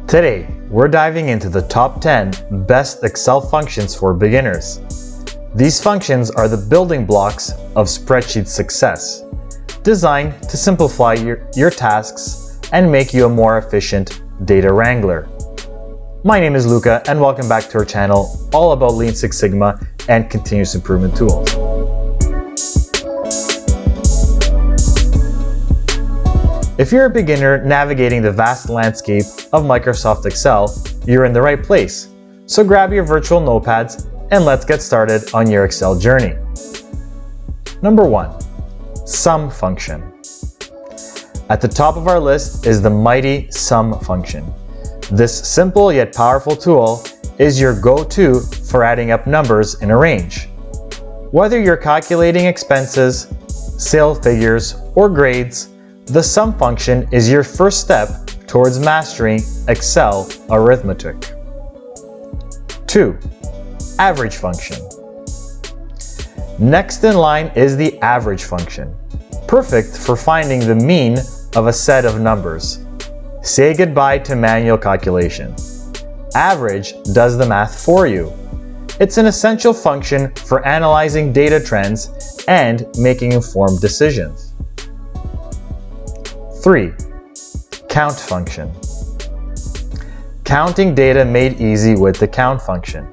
Today, we're diving into the top 10 best Excel functions for beginners. These functions are the building blocks of spreadsheet success, designed to simplify your tasks and make you a more efficient data wrangler. My name is Luca and welcome back to our channel all about Lean Six Sigma and continuous improvement tools. If you're a beginner navigating the vast landscape of Microsoft Excel, you're in the right place. So grab your virtual notepads and let's get started on your Excel journey. Number 1. Sum function. At the top of our list is the mighty sum function. This simple yet powerful tool is your go-to for adding up numbers in a range. Whether you're calculating expenses, sales figures, or grades, the sum function is your first step towards mastering Excel arithmetic. 2. Average function. Next in line is the average function, perfect for finding the mean of a set of numbers. Say goodbye to manual calculation. Average does the math for you. It's an essential function for analyzing data trends and making informed decisions. 3. Count function. Counting data made easy with the count function.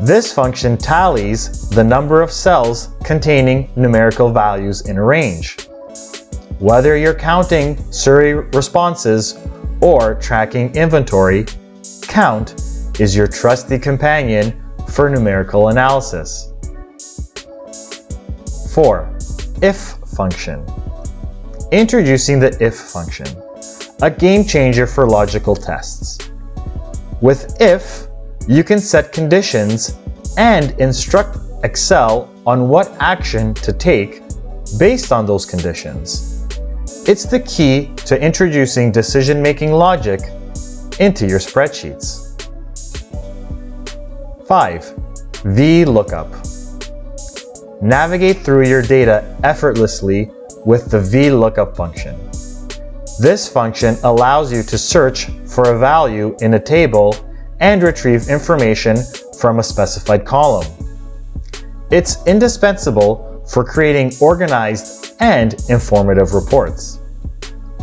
This function tallies the number of cells containing numerical values in a range. Whether you're counting survey responses or tracking inventory, count is your trusty companion for numerical analysis. 4. If function. Introducing the if function, a game changer for logical tests. With if, you can set conditions and instruct Excel on what action to take based on those conditions. It's the key to introducing decision-making logic into your spreadsheets. 5. VLOOKUP. Navigate through your data effortlessly with the VLOOKUP function. This function allows you to search for a value in a table and retrieve information from a specified column. It's indispensable for creating organized and informative reports.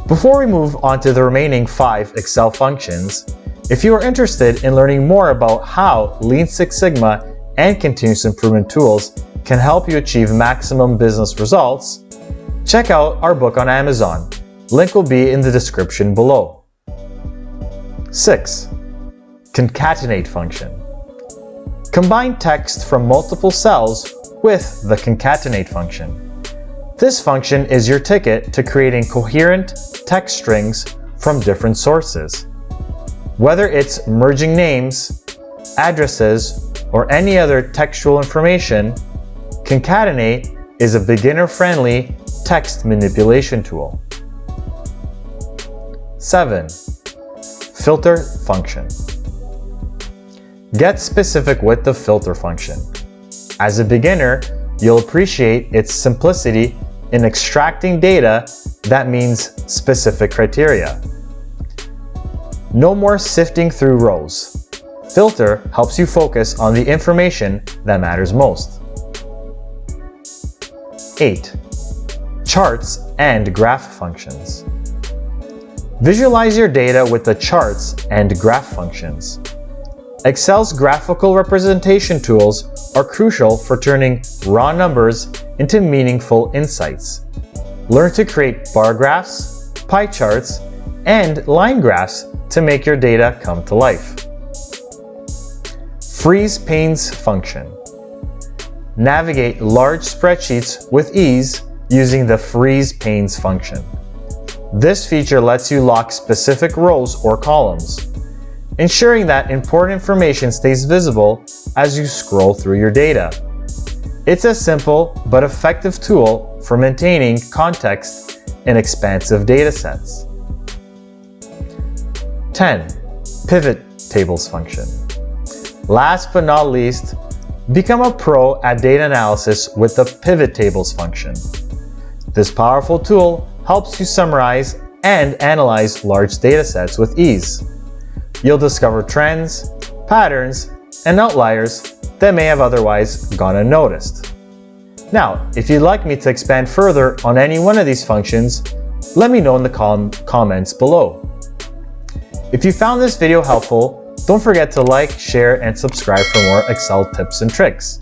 Before we move on to the remaining 5 Excel functions, if you are interested in learning more about how Lean Six Sigma and continuous improvement tools can help you achieve maximum business results, check out our book on Amazon. Link will be in the description below. 6. Concatenate function. Combine text from multiple cells with the concatenate function. This function is your ticket to creating coherent text strings from different sources. Whether it's merging names, addresses, or any other textual information, concatenate is a beginner-friendly text manipulation tool. 7. Filter function. Get specific with the filter function. As a beginner, you'll appreciate its simplicity in extracting data that meets specific criteria. No more sifting through rows. Filter helps you focus on the information that matters most. 8. Charts and graph functions. Visualize your data with the charts and graph functions. Excel's graphical representation tools are crucial for turning raw numbers into meaningful insights. Learn to create bar graphs, pie charts, and line graphs to make your data come to life. Freeze panes function. Navigate large spreadsheets with ease using the freeze panes function. This feature lets you lock specific rows or columns, ensuring that important information stays visible as you scroll through your data. It's a simple but effective tool for maintaining context in expansive data sets. 10. Pivot tables function. Last but not least, become a pro at data analysis with the pivot tables function. This powerful tool helps you summarize and analyze large data sets with ease. you'll discover trends, patterns, and outliers that may have otherwise gone unnoticed. Now, if you'd like me to expand further on any one of these functions, let me know in the comments below. If you found this video helpful, don't forget to like, share, and subscribe for more Excel tips and tricks.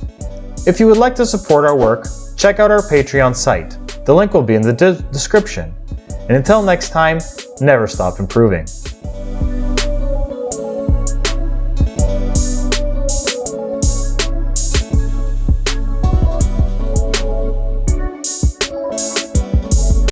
If you would like to support our work, check out our Patreon site. The link will be in the description. And until next time, never stop improving.